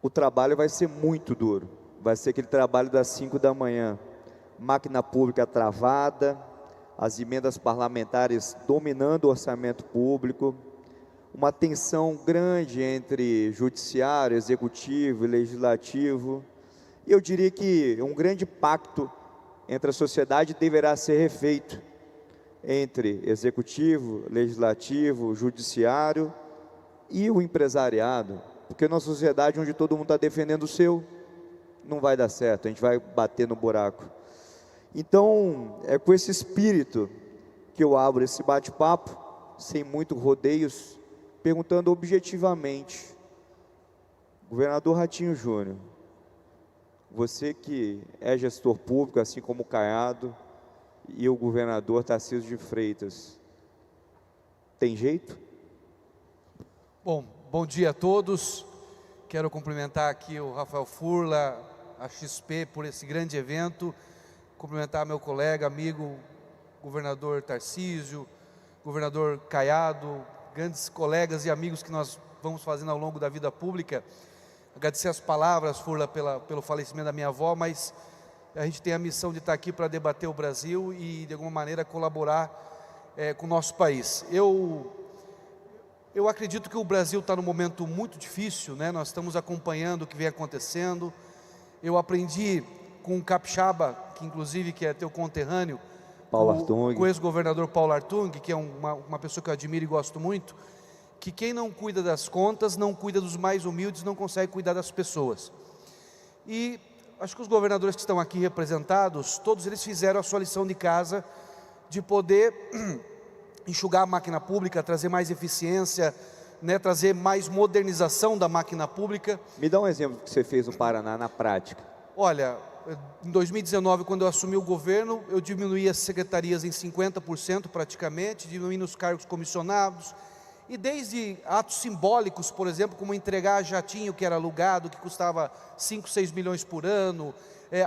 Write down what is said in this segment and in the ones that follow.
o trabalho vai ser muito duro. Vai ser aquele trabalho das 5 da manhã. Máquina pública travada, as emendas parlamentares dominando o orçamento público, uma tensão grande entre judiciário, executivo e legislativo. E eu diria que um grande pacto entre a sociedade deverá ser refeito entre executivo, legislativo, judiciário e o empresariado, porque numa sociedade onde todo mundo está defendendo o seu, não vai dar certo, a gente vai bater no buraco. Então, é com esse espírito que eu abro esse bate-papo, sem muito rodeios, perguntando objetivamente, governador Ratinho Júnior, você que é gestor público, assim como o Caiado e o governador Tarcísio de Freitas, tem jeito? Bom dia a todos. Quero cumprimentar aqui o Rafael Furla, a XP, por esse grande evento. Cumprimentar meu colega, amigo, governador Tarcísio, governador Caiado, grandes colegas e amigos que nós vamos fazendo ao longo da vida pública. Agradecer as palavras, Furla, pelo falecimento da minha avó, mas a gente tem a missão de estar aqui para debater o Brasil e, de alguma maneira, colaborar com o nosso país. Eu acredito que o Brasil está num momento muito difícil, né? Nós estamos acompanhando o que vem acontecendo. Eu aprendi com um capixaba, que inclusive que é teu conterrâneo, Paulo Artung, com o ex-governador Paulo Artung, que é uma pessoa que eu admiro e gosto muito, que quem não cuida das contas, não cuida dos mais humildes, não consegue cuidar das pessoas. E acho que os governadores que estão aqui representados, todos eles fizeram a sua lição de casa de poder enxugar a máquina pública, trazer mais eficiência, né, trazer mais modernização da máquina pública. Me dá um exemplo que você fez no Paraná na prática. Olha, em 2019, quando eu assumi o governo, eu diminuí as secretarias em 50% praticamente, diminuindo os cargos comissionados, e desde atos simbólicos, por exemplo, como entregar jatinho que era alugado, que custava 5, 6 milhões por ano,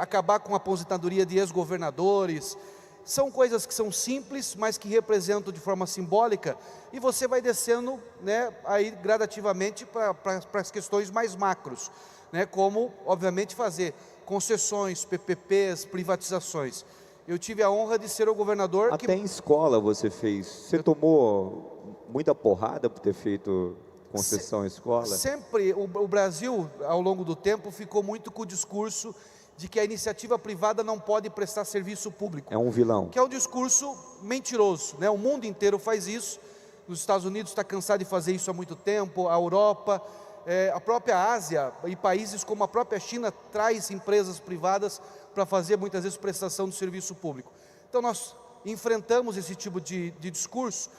acabar com a aposentadoria de ex-governadores. São coisas que são simples, mas que representam de forma simbólica, e você vai descendo, né, aí gradativamente para as questões mais macros, né, como, obviamente, fazer concessões, PPPs, privatizações. Eu tive a honra de ser o governador Até em escola você fez. Você tomou muita porrada por ter feito concessão em escola? Sempre, o Brasil, ao longo do tempo, ficou muito com o discurso de que a iniciativa privada não pode prestar serviço público. É um vilão. Que é um discurso mentiroso, né? O mundo inteiro faz isso. Os Estados Unidos está cansado de fazer isso há muito tempo, a Europa, a própria Ásia e países como a própria China traz empresas privadas para fazer muitas vezes prestação de serviço público. Então nós enfrentamos esse tipo de discurso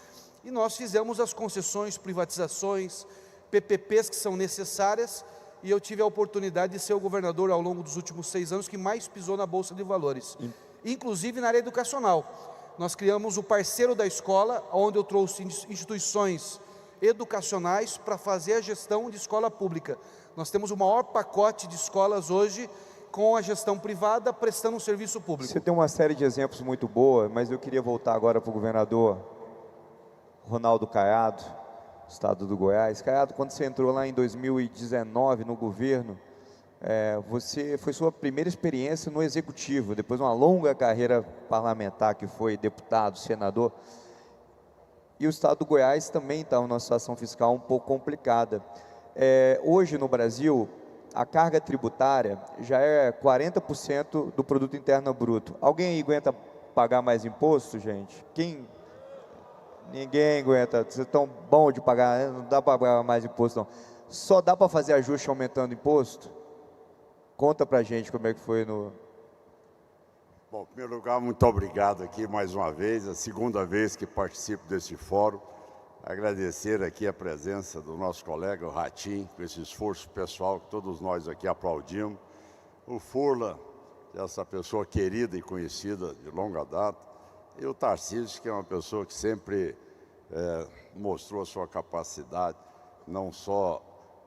e nós fizemos as concessões, privatizações, PPPs que são necessárias, e eu tive a oportunidade de ser o governador ao longo dos últimos 6 anos que mais pisou na Bolsa de Valores, inclusive na área educacional. Nós criamos o Parceiro da Escola, onde eu trouxe instituições educacionais para fazer a gestão de escola pública. Nós temos o maior pacote de escolas hoje com a gestão privada prestando um serviço público. Você tem uma série de exemplos muito boa, mas eu queria voltar agora para o governador Ronaldo Caiado, estado do Goiás. Caiado, quando você entrou lá em 2019 no governo, foi sua primeira experiência no executivo, depois de uma longa carreira parlamentar que foi deputado, senador, e o estado do Goiás também está numa situação fiscal um pouco complicada. Hoje no Brasil, a carga tributária já é 40% do produto interno bruto. Alguém aí aguenta pagar mais imposto, gente? Ninguém aguenta, você é tão bom de pagar, não dá para pagar mais imposto não. Só dá para fazer ajuste aumentando imposto? Conta para a gente como é que foi no... Bom, em primeiro lugar, muito obrigado aqui mais uma vez, a segunda vez que participo desse fórum. Agradecer aqui a presença do nosso colega, o Ratinho, com esse esforço pessoal que todos nós aqui aplaudimos. O Furla, essa pessoa querida e conhecida de longa data. E o Tarcísio, que é uma pessoa que sempre mostrou a sua capacidade, não só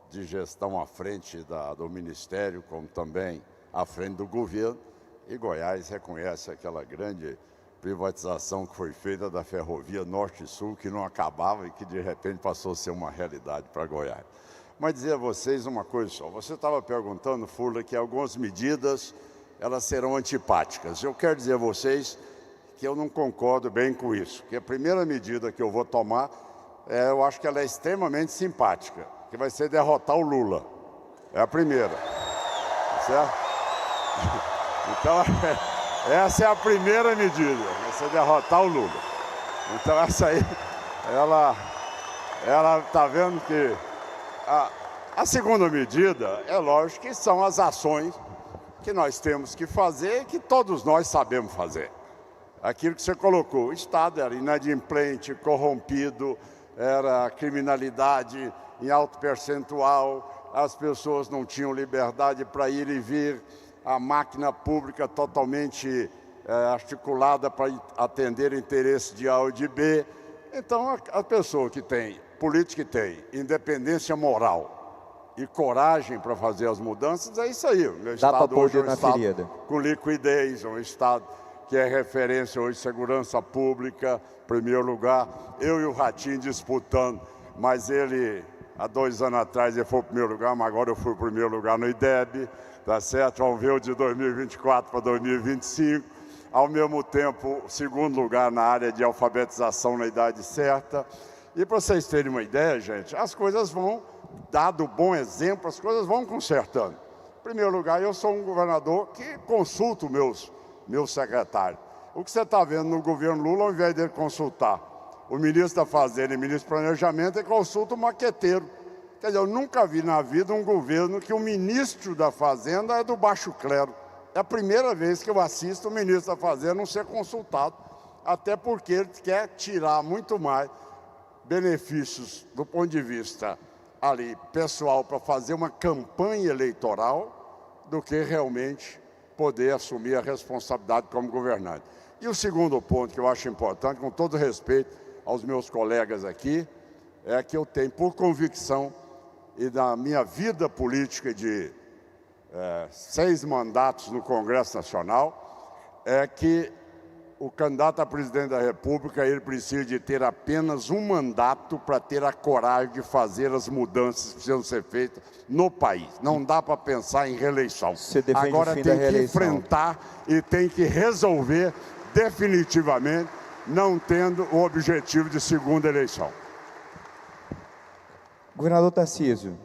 de gestão à frente do Ministério, como também à frente do governo. E Goiás reconhece aquela grande privatização que foi feita da ferrovia Norte-Sul, que não acabava e que de repente passou a ser uma realidade para Goiás. Mas dizer a vocês uma coisa só. Você estava perguntando, Furla, que algumas medidas elas serão antipáticas. Eu quero dizer a vocês que eu não concordo bem com isso. Que a primeira medida que eu vou tomar, eu acho que ela é extremamente simpática, que vai ser derrotar o Lula. É a primeira. Certo? Então, essa é a primeira medida, vai ser derrotar o Lula. Então, essa aí, ela está vendo que... A segunda medida, é lógico que são as ações que nós temos que fazer e que todos nós sabemos fazer. Aquilo que você colocou, o Estado era inadimplente, corrompido, era criminalidade em alto percentual, as pessoas não tinham liberdade para ir e vir, a máquina pública totalmente articulada para atender interesse de A ou de B. Então, a pessoa que tem, política que tem, independência moral e coragem para fazer as mudanças, é isso aí. O meu Estado hoje é um Estado com liquidez, é um Estado que é referência hoje, segurança pública, primeiro lugar. Eu e o Ratinho disputando, mas ele, há 2 anos atrás, ele foi o primeiro lugar, mas agora eu fui o primeiro lugar no IDEB, tá certo? Vamos ver o de 2024 para 2025. Ao mesmo tempo, segundo lugar na área de alfabetização na idade certa. E para vocês terem uma ideia, gente, as coisas vão, dado bom exemplo, as coisas vão consertando. Em primeiro lugar, eu sou um governador que consulto meus secretários. O que você está vendo no governo Lula, ao invés dele consultar o ministro da Fazenda e o ministro do Planejamento, ele consulta o maqueteiro. Quer dizer, eu nunca vi na vida um governo que o ministro da Fazenda é do baixo clero. É a primeira vez que eu assisto o ministro da Fazenda não ser consultado, até porque ele quer tirar muito mais benefícios do ponto de vista ali pessoal para fazer uma campanha eleitoral do que realmente poder assumir a responsabilidade como governante. E o segundo ponto que eu acho importante, com todo respeito aos meus colegas aqui, é que eu tenho por convicção e na minha vida política de 6 mandatos no Congresso Nacional, é que o candidato a presidente da República, ele precisa de ter apenas um mandato para ter a coragem de fazer as mudanças que precisam ser feitas no país. Não dá para pensar em reeleição. Agora tem que enfrentar e tem que resolver definitivamente, não tendo o objetivo de segunda eleição. Governador Tarcísio,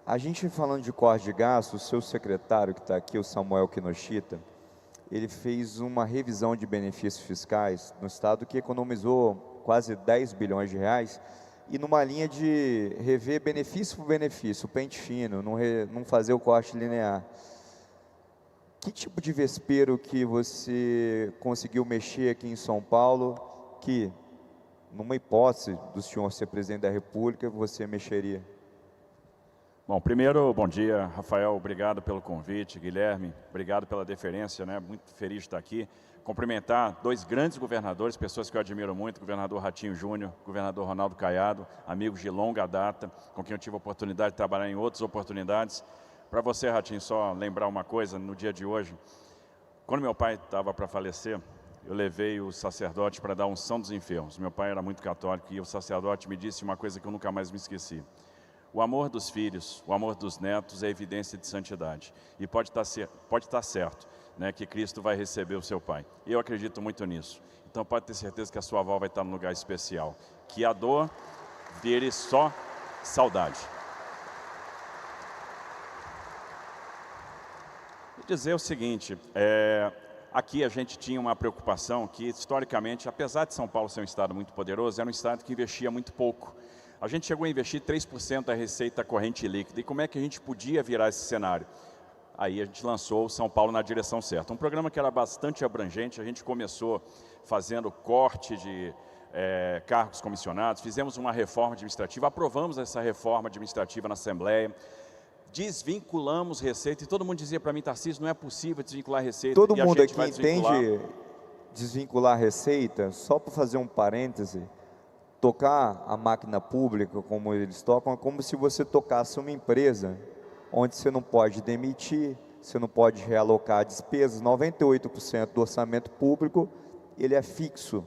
a gente falando de corte de gastos, o seu secretário que está aqui, o Samuel Kinoshita, ele fez uma revisão de benefícios fiscais no Estado que economizou quase 10 bilhões de reais e numa linha de rever benefício por benefício, pente fino, não fazer o corte linear. Que tipo de vespeiro que você conseguiu mexer aqui em São Paulo que, numa hipótese do senhor ser presidente da República, você mexeria? Bom, primeiro, bom dia, Rafael, obrigado pelo convite, Guilherme, obrigado pela deferência, né? Muito feliz de estar aqui. Cumprimentar 2 grandes governadores, pessoas que eu admiro muito, governador Ratinho Júnior, governador Ronaldo Caiado, amigos de longa data, com quem eu tive a oportunidade de trabalhar em outras oportunidades. Para você, Ratinho, só lembrar uma coisa, no dia de hoje, quando meu pai estava para falecer, eu levei o sacerdote para dar a unção dos enfermos. Meu pai era muito católico e o sacerdote me disse uma coisa que eu nunca mais me esqueci. O amor dos filhos, o amor dos netos é evidência de santidade. E pode estar certo, né, que Cristo vai receber o seu pai. Eu acredito muito nisso. Então pode ter certeza que a sua avó vai estar num lugar especial. Que a dor vire só saudade. Vou dizer o seguinte, aqui a gente tinha uma preocupação que, historicamente, apesar de São Paulo ser um estado muito poderoso, era um estado que investia muito pouco. A gente chegou a investir 3% da receita corrente líquida. E como é que a gente podia virar esse cenário? Aí a gente lançou o São Paulo na direção certa. Um programa que era bastante abrangente, a gente começou fazendo corte de cargos comissionados, fizemos uma reforma administrativa, aprovamos essa reforma administrativa na Assembleia, desvinculamos receita, e todo mundo dizia para mim, Tarcísio, não é possível desvincular receita. Todo mundo aqui entende desvincular receita, só para fazer um parêntese, tocar a máquina pública, como eles tocam, é como se você tocasse uma empresa, onde você não pode demitir, você não pode realocar despesas, 98% do orçamento público, ele é fixo.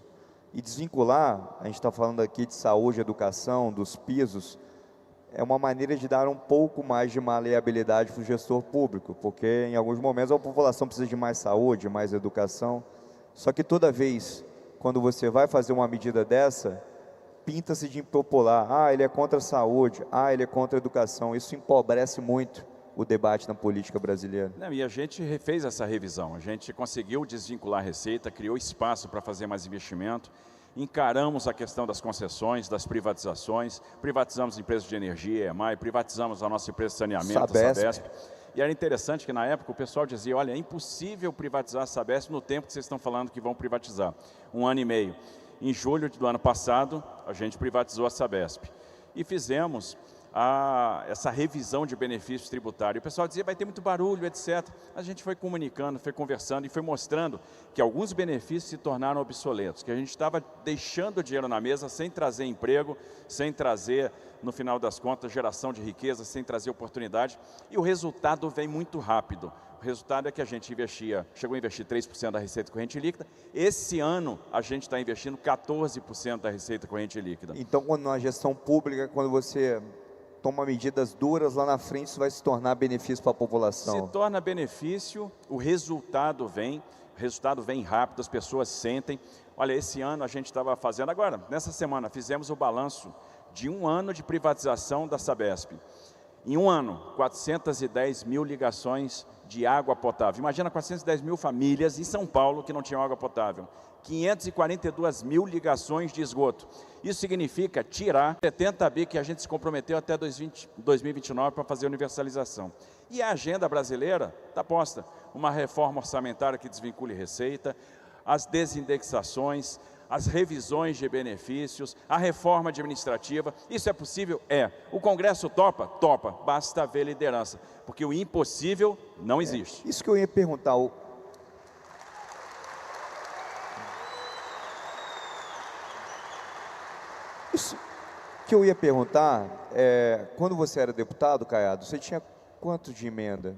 E desvincular, a gente está falando aqui de saúde, educação, dos pisos, é uma maneira de dar um pouco mais de maleabilidade para o gestor público, porque em alguns momentos a população precisa de mais saúde, mais educação. Só que toda vez, quando você vai fazer uma medida dessa, pinta-se de impopular. Ah, ele é contra a saúde. Ah, ele é contra a educação. Isso empobrece muito o debate na política brasileira. Não, e a gente fez essa revisão. A gente conseguiu desvincular a receita, criou espaço para fazer mais investimento. Encaramos a questão das concessões, das privatizações. Privatizamos empresas de energia, EMAI, privatizamos a nossa empresa de saneamento, a Sabesp. E era interessante que na época o pessoal dizia, olha, é impossível privatizar a Sabesp no tempo que vocês estão falando que vão privatizar. 1 ano e meio. Em julho do ano passado, a gente privatizou a Sabesp e fizemos essa revisão de benefícios tributários. O pessoal dizia, vai ter muito barulho, etc. A gente foi comunicando, foi conversando e foi mostrando que alguns benefícios se tornaram obsoletos, que a gente estava deixando dinheiro na mesa sem trazer emprego, sem trazer, no final das contas, geração de riqueza, sem trazer oportunidade, e o resultado vem muito rápido. O resultado é que a gente chegou a investir 3% da receita corrente líquida. Esse ano, a gente está investindo 14% da receita corrente líquida. Então, quando na gestão pública, quando você toma medidas duras, lá na frente isso vai se tornar benefício para a população? Se torna benefício, o resultado vem rápido, as pessoas sentem. Olha, esse ano a gente estava fazendo, agora, nessa semana, fizemos o balanço de 1 ano de privatização da Sabesp. Em 1 ano, 410 mil ligações de água potável. Imagina 410 mil famílias em São Paulo que não tinham água potável. 542 mil ligações de esgoto. Isso significa tirar 70 bi que a gente se comprometeu até 2029 para fazer a universalização. E a agenda brasileira está posta. Uma reforma orçamentária que desvincule receita, as desindexações, as revisões de benefícios, a reforma administrativa. Isso é possível? É. O Congresso topa? Topa. Basta ver liderança, porque o impossível não existe. Isso que eu ia perguntar. Isso que eu ia perguntar, quando você era deputado, Caiado, você tinha quanto de emenda?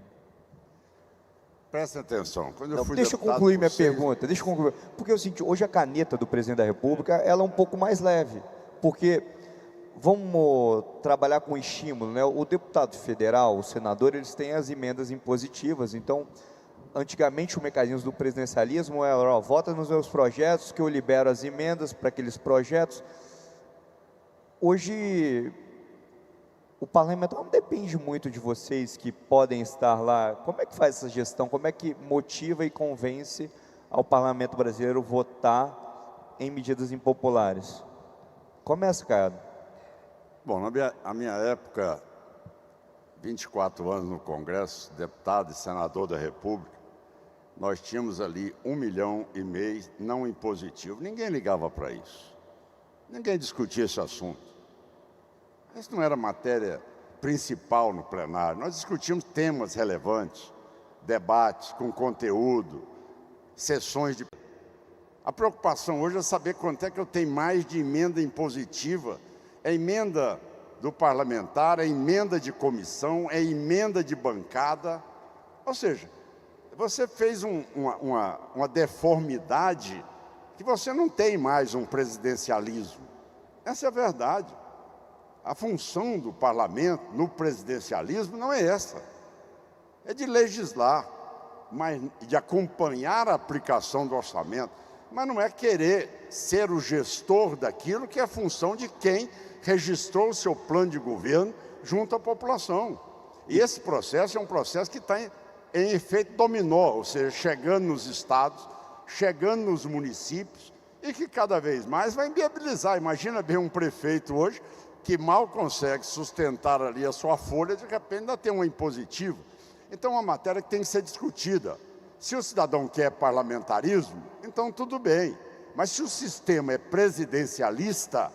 Presta atenção. Deixa eu concluir minha pergunta. Porque é o seguinte, hoje a caneta do presidente da República, ela é um pouco mais leve, porque vamos trabalhar com estímulo, né? O deputado federal, o senador, eles têm as emendas impositivas. Então, antigamente o mecanismo do presidencialismo era, ó, vota nos meus projetos que eu libero as emendas para aqueles projetos. Hoje o parlamento não depende muito de vocês que podem estar lá. Como é que faz essa gestão? Como é que motiva e convence ao parlamento brasileiro votar em medidas impopulares? Começa, Caiado. Bom, na minha época, 24 anos no Congresso, deputado e senador da República, nós tínhamos ali 1,5 milhão não impositivo. Ninguém ligava para isso. Ninguém discutia esse assunto. Isso não era matéria principal no plenário. Nós discutimos temas relevantes, debates com conteúdo, sessões de... A preocupação hoje é saber quanto é que eu tenho mais de emenda impositiva. É emenda do parlamentar, é emenda de comissão, é emenda de bancada. Ou seja, você fez uma deformidade que você não tem mais um presidencialismo. Essa é a verdade. A função do parlamento no presidencialismo não é essa. É de legislar, mas de acompanhar a aplicação do orçamento. Mas não é querer ser o gestor daquilo que é a função de quem registrou o seu plano de governo junto à população. E esse processo é um processo que está em efeito dominó, ou seja, chegando nos estados, chegando nos municípios, e que cada vez mais vai inviabilizar. Imagina bem um prefeito hoje que mal consegue sustentar ali a sua folha, de repente ainda tem um impositivo. Então é uma matéria que tem que ser discutida. Se o cidadão quer parlamentarismo, então tudo bem. Mas se o sistema é presidencialista,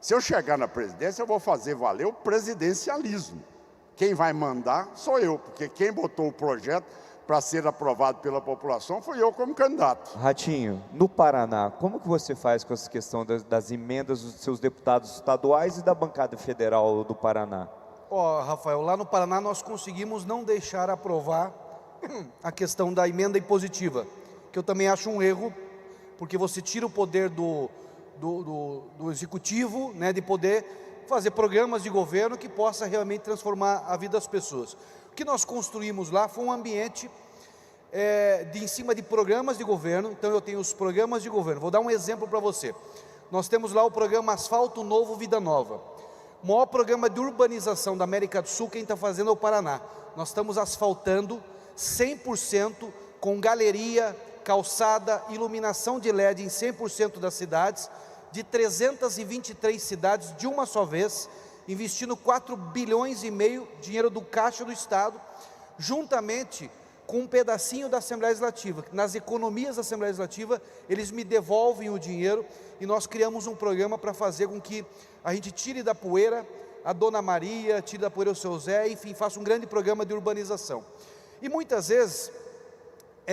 se eu chegar na presidência, eu vou fazer valer o presidencialismo. Quem vai mandar sou eu, porque quem botou o projeto para ser aprovado pela população foi eu como candidato. Ratinho, no Paraná, como que você faz com essa questão das emendas dos seus deputados estaduais e da bancada federal do Paraná? Rafael, lá no Paraná nós conseguimos não deixar aprovar a questão da emenda impositiva, que eu também acho um erro, porque você tira o poder do executivo, né, de poder fazer programas de governo que possa realmente transformar a vida das pessoas. O que nós construímos lá foi um ambiente em cima de programas de governo. Então eu tenho os programas de governo. Vou dar um exemplo para você. Nós temos lá o programa Asfalto Novo, Vida Nova. O maior programa de urbanização da América do Sul, quem está fazendo é o Paraná. Nós estamos asfaltando 100% com galeria, calçada, iluminação de LED em 100% das cidades, de 323 cidades de uma só vez, investindo 4 bilhões e meio, dinheiro do caixa do Estado, juntamente com um pedacinho da Assembleia Legislativa. Nas economias da Assembleia Legislativa, eles me devolvem o dinheiro e nós criamos um programa para fazer com que a gente tire da poeira a Dona Maria, tire da poeira o Seu Zé, enfim, faça um grande programa de urbanização. E muitas vezes,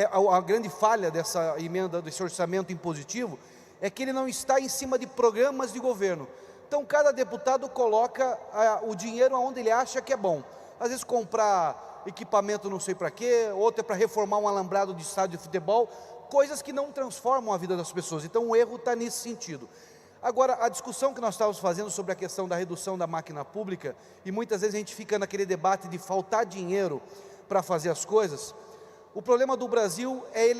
a grande falha dessa emenda, desse orçamento impositivo, é que ele não está em cima de programas de governo. Então cada deputado coloca o dinheiro onde ele acha que é bom. Às vezes comprar equipamento não sei para quê, outro é para reformar um alambrado de estádio de futebol, coisas que não transformam a vida das pessoas. Então o erro está nesse sentido. Agora, a discussão que nós estávamos fazendo sobre a questão da redução da máquina pública, e muitas vezes a gente fica naquele debate de faltar dinheiro para fazer as coisas. O problema do Brasil é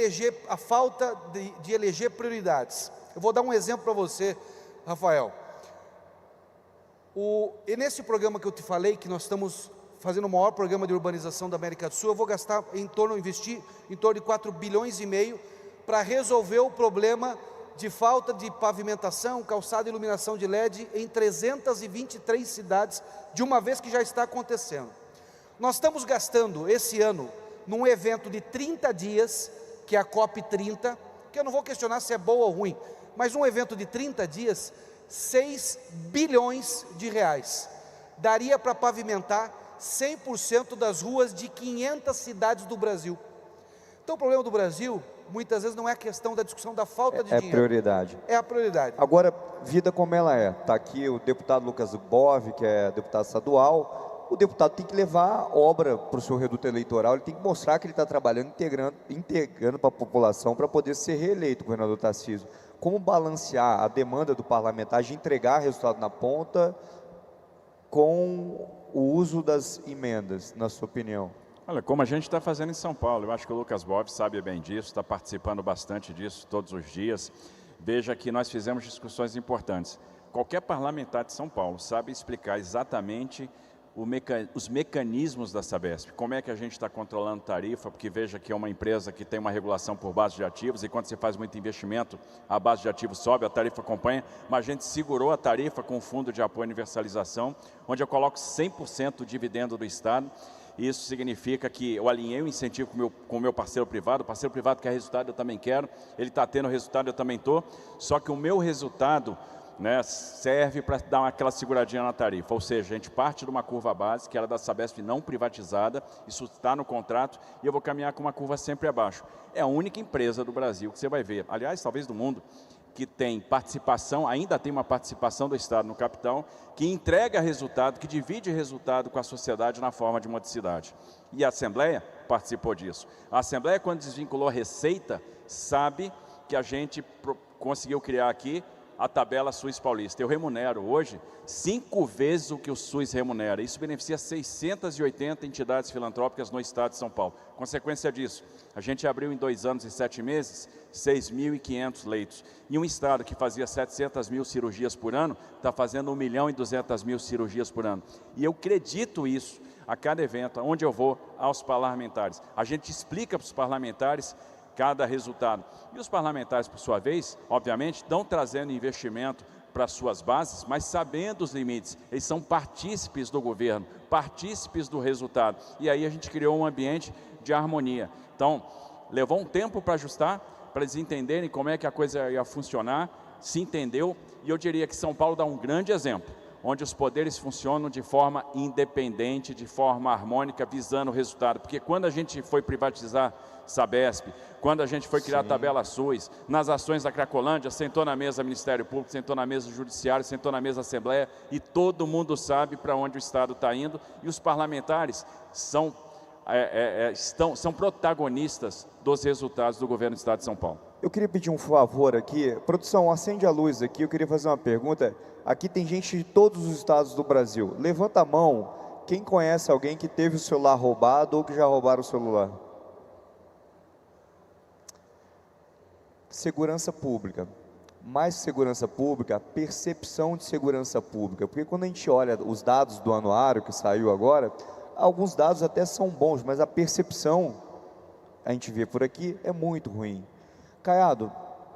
a falta de eleger prioridades. Eu vou dar um exemplo para você, Rafael. E nesse programa que eu te falei, que nós estamos fazendo o maior programa de urbanização da América do Sul, eu vou investir em torno de 4 bilhões e meio para resolver o problema de falta de pavimentação, calçada e iluminação de LED em 323 cidades, de uma vez que já está acontecendo. Nós estamos gastando esse ano, num evento de 30 dias, que é a COP30, que eu não vou questionar se é boa ou ruim, mas um evento de 30 dias, 6 bilhões de reais. Daria para pavimentar 100% das ruas de 500 cidades do Brasil. Então o problema do Brasil, muitas vezes não é a questão da discussão da falta de dinheiro. É prioridade. É a prioridade. Agora, vida como ela é. Está aqui o deputado Lucas Bove, que é deputado estadual. O deputado tem que levar obra para o seu reduto eleitoral, ele tem que mostrar que ele está trabalhando, integrando para a população para poder ser reeleito, governador Tarcísio. Como balancear a demanda do parlamentar de entregar resultado na ponta com o uso das emendas, na sua opinião? Olha, como a gente está fazendo em São Paulo, eu acho que o Lucas Bove sabe bem disso, está participando bastante disso todos os dias. Veja que nós fizemos discussões importantes. Qualquer parlamentar de São Paulo sabe explicar exatamente os mecanismos da Sabesp, como é que a gente está controlando tarifa, porque veja que é uma empresa que tem uma regulação por base de ativos, e quando você faz muito investimento, a base de ativos sobe, a tarifa acompanha, mas a gente segurou a tarifa com o Fundo de Apoio à Universalização, onde eu coloco 100% do dividendo do Estado. Isso significa que eu alinhei o incentivo com o meu parceiro privado, o parceiro privado quer resultado, eu também quero, ele está tendo resultado, eu também estou, só que o meu resultado, né, serve para dar aquela seguradinha na tarifa, ou seja, a gente parte de uma curva base, que era da Sabesp não privatizada, isso está no contrato, e eu vou caminhar com uma curva sempre abaixo. É a única empresa do Brasil que você vai ver, aliás, talvez do mundo, que tem participação, ainda tem uma participação do Estado no capital, que entrega resultado, que divide resultado com a sociedade na forma de modicidade. E a Assembleia participou disso. A Assembleia, quando desvinculou a receita, sabe que a gente conseguiu criar aqui a tabela SUS paulista. Eu remunero hoje 5 vezes o que o SUS remunera. Isso beneficia 680 entidades filantrópicas no estado de São Paulo. Consequência disso, a gente abriu em 2 anos e 7 meses 6.500 leitos. E um estado que fazia 700 mil cirurgias por ano, está fazendo 1.200.000 cirurgias por ano. E eu acredito isso a cada evento, onde eu vou, aos parlamentares. A gente explica para os parlamentares cada resultado. E os parlamentares, por sua vez, obviamente, estão trazendo investimento para as suas bases, mas sabendo os limites. Eles são partícipes do governo, partícipes do resultado. E aí a gente criou um ambiente de harmonia. Então, levou um tempo para ajustar, para eles entenderem como é que a coisa ia funcionar, se entendeu, e eu diria que São Paulo dá um grande exemplo, onde os poderes funcionam de forma independente, de forma harmônica, visando o resultado. Porque quando a gente foi privatizar Sabesp, quando a gente foi criar a tabela SUS, nas ações da Cracolândia, sentou na mesa Ministério Público, sentou na mesa do Judiciário, sentou na mesa Assembleia, e todo mundo sabe para onde o Estado está indo, e os parlamentares são protagonistas dos resultados do governo do Estado de São Paulo. Eu queria pedir um favor aqui. Produção, acende a luz aqui. Eu queria fazer uma pergunta. Aqui tem gente de todos os estados do Brasil. Levanta a mão quem conhece alguém que teve o celular roubado ou que já roubaram o celular. Segurança pública. Mais segurança pública, percepção de segurança pública. Porque quando a gente olha os dados do anuário que saiu agora, alguns dados até são bons, mas a percepção, a gente vê por aqui, é muito ruim. Caiado,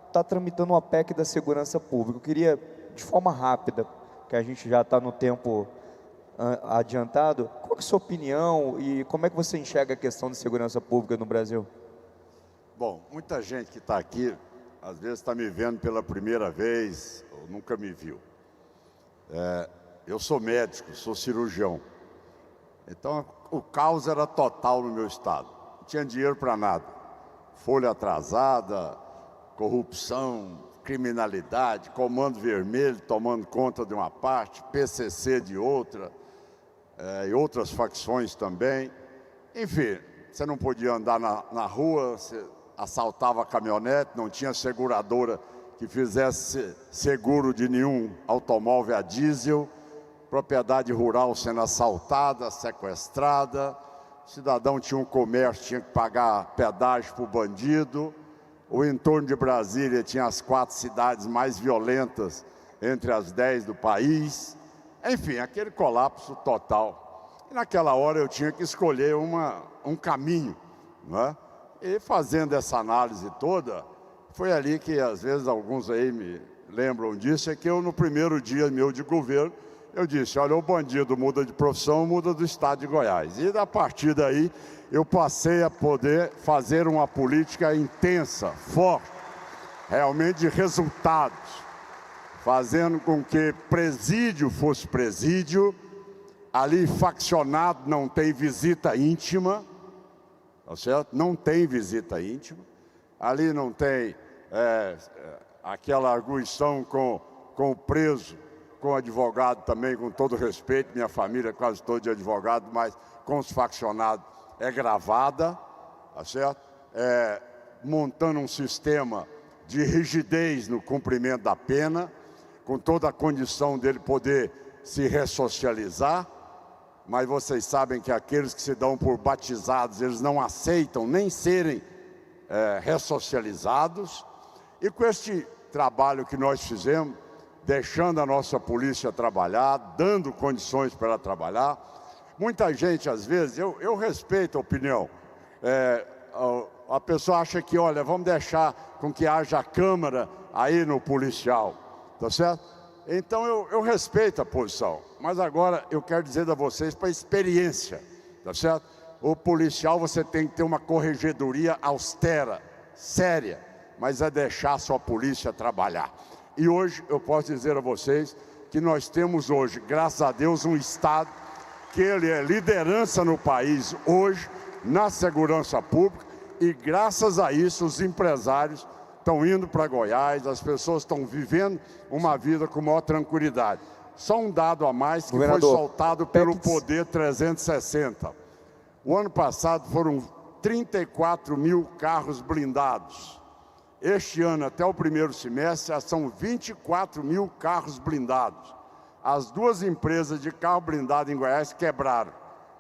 está tramitando uma PEC da segurança pública. Eu queria, de forma rápida, que a gente já está no tempo adiantado, qual é a sua opinião e como é que você enxerga a questão de segurança pública no Brasil? Bom, muita gente que está aqui, às vezes está me vendo pela primeira vez, ou nunca me viu. Eu sou médico, sou cirurgião. Então, o caos era total no meu estado. Não tinha dinheiro para nada. Folha atrasada, corrupção, criminalidade, Comando Vermelho tomando conta de uma parte, PCC de outra, e outras facções também. Enfim, você não podia andar na rua, você assaltava a caminhonete, não tinha seguradora que fizesse seguro de nenhum automóvel a diesel, propriedade rural sendo assaltada, sequestrada, o cidadão tinha um comércio, tinha que pagar pedágio para o bandido, o entorno de Brasília tinha as 4 cidades mais violentas entre as 10 do país, enfim, aquele colapso total. E naquela hora eu tinha que escolher um caminho, né? E fazendo essa análise toda, foi ali que às vezes alguns aí me lembram disso, é que eu no primeiro dia meu de governo, eu disse, olha, o bandido muda de profissão, muda do estado de Goiás. E a partir daí, eu passei a poder fazer uma política intensa, forte, realmente de resultados, fazendo com que presídio fosse presídio, ali faccionado não tem visita íntima, tá certo? Não tem visita íntima, ali não tem aquela arguição com o preso, com o advogado também, com todo respeito, minha família é quase toda de advogado, mas com os faccionados é gravada, tá certo? Montando um sistema de rigidez no cumprimento da pena, com toda a condição dele poder se ressocializar, mas vocês sabem que aqueles que se dão por batizados, eles não aceitam nem serem ressocializados, e com este trabalho que nós fizemos, deixando a nossa polícia trabalhar, dando condições para ela trabalhar. Muita gente, às vezes, eu respeito a opinião, a pessoa acha que, olha, vamos deixar com que haja câmara aí no policial, tá certo? Então eu respeito a posição, mas agora eu quero dizer a vocês para experiência, tá certo? O policial você tem que ter uma corregedoria austera, séria, mas é deixar a sua polícia trabalhar. E hoje eu posso dizer a vocês que nós temos hoje, graças a Deus, um estado que ele é liderança no país hoje, na segurança pública, e graças a isso os empresários estão indo para Goiás, as pessoas estão vivendo uma vida com maior tranquilidade. Só um dado a mais que foi soltado pelo Poder 360. O ano passado foram 34 mil carros blindados. Este ano, até o primeiro semestre, já são 24 mil carros blindados. As 2 empresas de carro blindado em Goiás quebraram.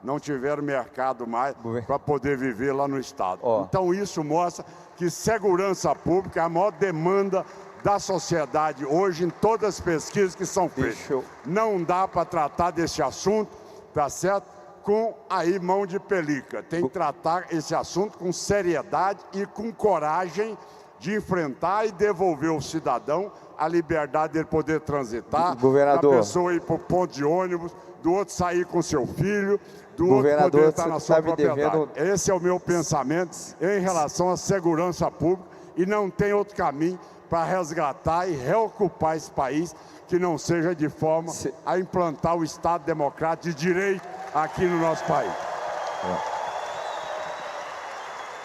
Não tiveram mercado mais para poder viver lá no estado. Então isso mostra que segurança pública é a maior demanda da sociedade hoje em todas as pesquisas que são feitas. Não dá para tratar desse assunto, tá certo? Com aí mão de pelica. Tem que tratar esse assunto com seriedade e com coragem de enfrentar e devolver ao cidadão a liberdade de ele poder transitar, governador, da pessoa ir para o ponto de ônibus, do outro sair com seu filho, do outro poder estar na sua propriedade. Esse é o meu pensamento em relação à segurança pública e não tem outro caminho para resgatar e reocupar esse país que não seja de forma a implantar o Estado Democrático de Direito aqui no nosso país.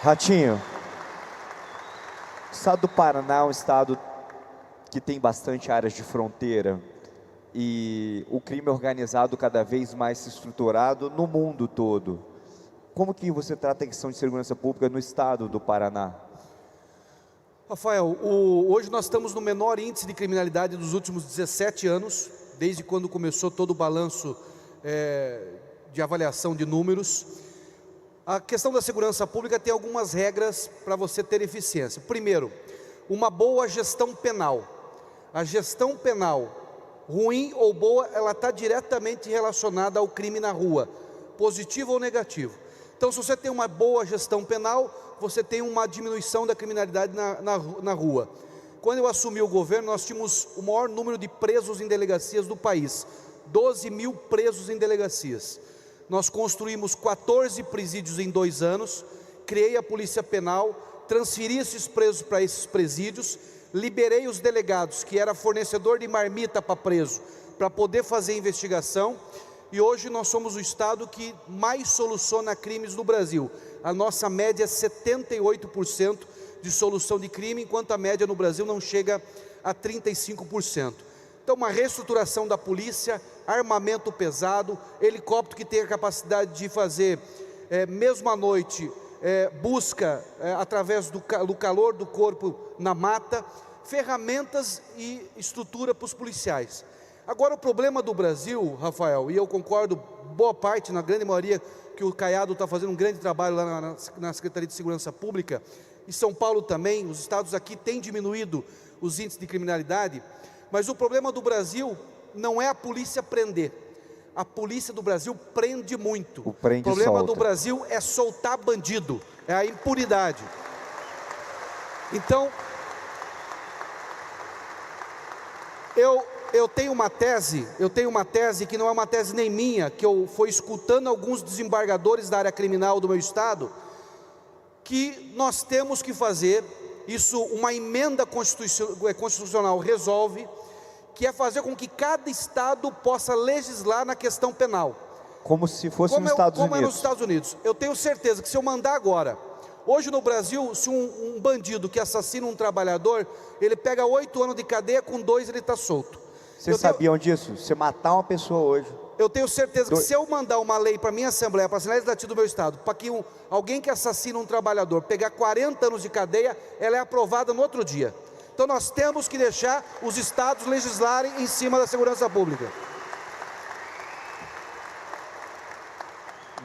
Ratinho, o estado do Paraná é um estado que tem bastante áreas de fronteira e o crime organizado cada vez mais estruturado no mundo todo. Como que você trata a questão de segurança pública no estado do Paraná? Rafael, hoje nós estamos no menor índice de criminalidade dos últimos 17 anos, desde quando começou todo o balanço de avaliação de números. A questão da segurança pública tem algumas regras para você ter eficiência. Primeiro, uma boa gestão penal. A gestão penal, ruim ou boa, ela está diretamente relacionada ao crime na rua, positivo ou negativo. Então, se você tem uma boa gestão penal, você tem uma diminuição da criminalidade na rua. Quando eu assumi o governo, nós tínhamos o maior número de presos em delegacias do país, 12 mil presos em delegacias. Nós construímos 14 presídios em 2 anos, criei a polícia penal, transferi esses presos para esses presídios, liberei os delegados, que era fornecedor de marmita para preso, para poder fazer investigação, e hoje nós somos o estado que mais soluciona crimes no Brasil. A nossa média é 78% de solução de crime, enquanto a média no Brasil não chega a 35%. Então, uma reestruturação da polícia, armamento pesado, helicóptero que tem a capacidade de fazer, mesmo à noite, busca através do calor do corpo na mata, ferramentas e estrutura para os policiais. Agora, o problema do Brasil, Rafael, e eu concordo, boa parte, na grande maioria, que o Caiado está fazendo um grande trabalho lá na Secretaria de Segurança Pública, e São Paulo também, os estados aqui têm diminuído os índices de criminalidade, mas o problema do Brasil não é a polícia prender. A polícia do Brasil prende muito. O problema do Brasil é soltar bandido, é a impunidade. Então, eu tenho uma tese que não é uma tese nem minha, que eu fui escutando alguns desembargadores da área criminal do meu estado, que nós temos que fazer, isso uma emenda constitucional resolve, que é fazer com que cada estado possa legislar na questão penal. Como se fosse nos Estados Unidos. Como é nos Estados Unidos. Eu tenho certeza que se eu mandar agora, hoje no Brasil, se um bandido que assassina um trabalhador, ele pega 8 anos de cadeia, com 2 ele está solto. Vocês sabiam disso? Você matar uma pessoa hoje. Eu tenho certeza que se eu mandar uma lei para a minha Assembleia, para a Assembleia Legislativa do meu estado, para que alguém que assassina um trabalhador pegar 40 anos de cadeia, ela é aprovada no outro dia. Então nós temos que deixar os estados legislarem em cima da segurança pública.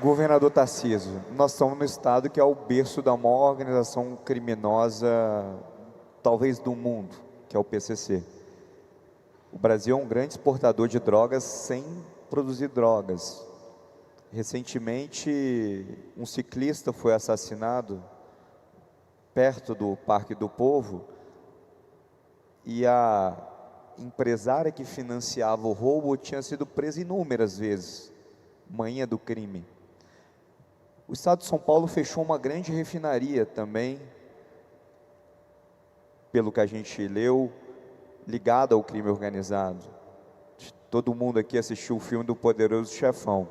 Governador Tarcísio, nós estamos no estado que é o berço da maior organização criminosa, talvez do mundo, que é o PCC. O Brasil é um grande exportador de drogas sem produzir drogas. Recentemente, um ciclista foi assassinado perto do Parque do Povo e a empresária que financiava o roubo tinha sido presa inúmeras vezes, manhã do crime. O estado de São Paulo fechou uma grande refinaria também, pelo que a gente leu, ligada ao crime organizado. Todo mundo aqui assistiu o filme do Poderoso Chefão.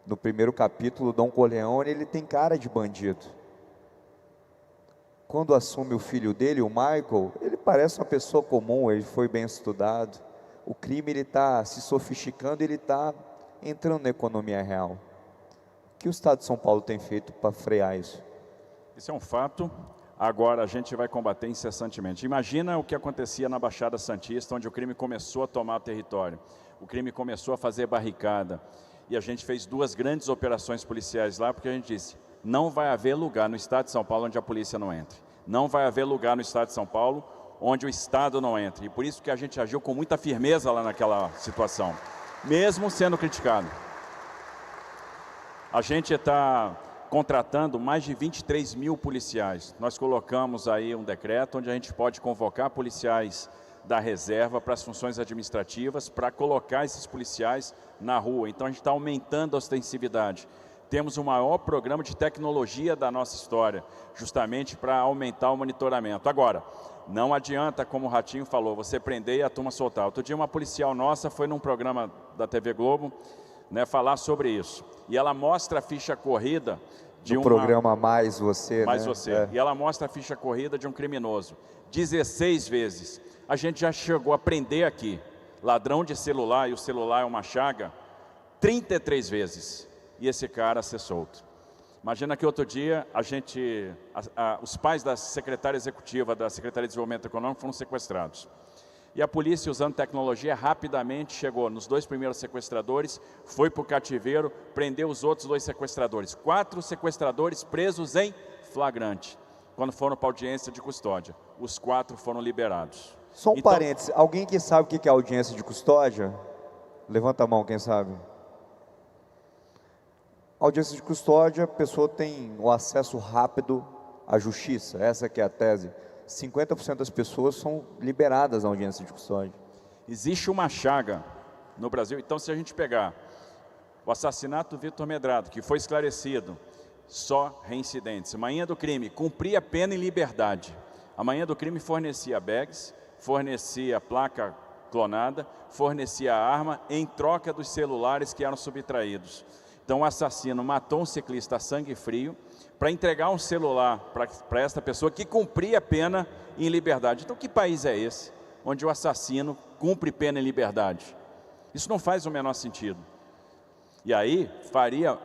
No primeiro capítulo, Don Corleone, ele tem cara de bandido. Quando assume o filho dele, o Michael, ele parece uma pessoa comum, ele foi bem estudado. O crime está se sofisticando, ele está entrando na economia real. O que o estado de São Paulo tem feito para frear isso? Isso é um fato. Agora a gente vai combater incessantemente. Imagina o que acontecia na Baixada Santista, onde o crime começou a tomar território. O crime começou a fazer barricada. E a gente fez 2 grandes operações policiais lá, porque a gente disse, não vai haver lugar no estado de São Paulo onde a polícia não entre. Não vai haver lugar no estado de São Paulo onde o estado não entre. E por isso que a gente agiu com muita firmeza lá naquela situação, mesmo sendo criticado. A gente está contratando mais de 23 mil policiais. Nós colocamos aí um decreto onde a gente pode convocar policiais da reserva para as funções administrativas, para colocar esses policiais na rua. Então a gente está aumentando a ostensividade. Temos o maior programa de tecnologia da nossa história, justamente para aumentar o monitoramento. Agora, não adianta, como o Ratinho falou, você prender e a turma soltar. Outro dia uma policial nossa foi num programa da TV Globo, né, falar sobre isso. E ela mostra a ficha corrida de programa Mais Você, Mais né? Você. E ela mostra a ficha corrida de um criminoso. 16 vezes. A gente já chegou a prender aqui, ladrão de celular, e o celular é uma chaga, 33 vezes. E esse cara ser solto. Imagina que outro dia os pais da secretária executiva da Secretaria de Desenvolvimento Econômico foram sequestrados. E a polícia, usando tecnologia, rapidamente chegou nos 2 primeiros sequestradores, foi para o cativeiro, prendeu os outros 2 sequestradores. 4 sequestradores presos em flagrante, quando foram para a audiência de custódia. Os 4 foram liberados. Só um parênteses, alguém que sabe o que é audiência de custódia? Levanta a mão, quem sabe. Audiência de custódia, a pessoa tem o acesso rápido à justiça, essa que é a tese. 50% das pessoas são liberadas na audiência de custódia. Existe uma chaga no Brasil, então se a gente pegar o assassinato do Vitor Medrado, que foi esclarecido, só reincidentes. Manhã do crime, cumpria pena em liberdade. A manhã do crime fornecia bags, fornecia placa clonada, fornecia arma em troca dos celulares que eram subtraídos. Então o assassino matou um ciclista a sangue frio para entregar um celular para esta pessoa que cumpria pena em liberdade. Então que país é esse, onde o assassino cumpre pena em liberdade? Isso não faz o menor sentido. E aí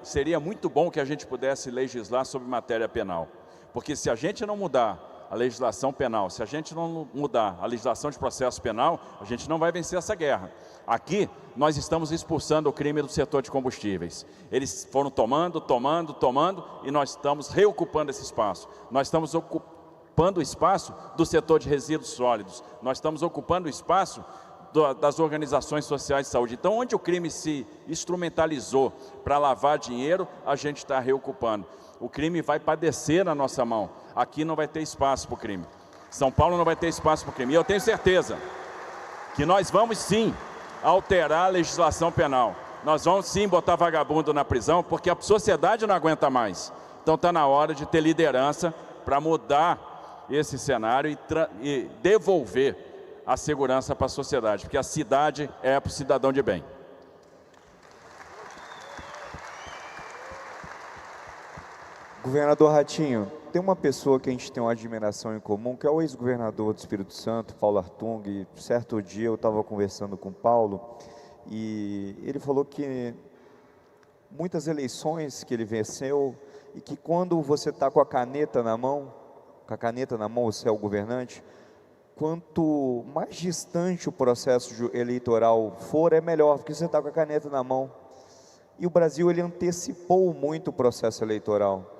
seria muito bom que a gente pudesse legislar sobre matéria penal. Porque se a gente não mudar a legislação penal, se a gente não mudar a legislação de processo penal, a gente não vai vencer essa guerra. Aqui, nós estamos expulsando o crime do setor de combustíveis. Eles foram tomando, e nós estamos reocupando esse espaço. Nós estamos ocupando o espaço do setor de resíduos sólidos. Nós estamos ocupando o espaço das organizações sociais de saúde. Então, onde o crime se instrumentalizou para lavar dinheiro, a gente está reocupando. O crime vai padecer na nossa mão. Aqui não vai ter espaço para o crime. São Paulo não vai ter espaço para o crime. E eu tenho certeza que nós vamos sim alterar a legislação penal. Nós vamos sim botar vagabundo na prisão, porque a sociedade não aguenta mais. Então está na hora de ter liderança para mudar esse cenário e devolver a segurança para a sociedade, porque a cidade é para o cidadão de bem. Governador Ratinho, tem uma pessoa que a gente tem uma admiração em comum, que é o ex-governador do Espírito Santo, Paulo Artung. E certo dia eu estava conversando com o Paulo e ele falou que muitas eleições que ele venceu e que quando você está com a caneta na mão, você é o governante, quanto mais distante o processo eleitoral for, é melhor, porque você está com a caneta na mão. E o Brasil, ele antecipou muito o processo eleitoral.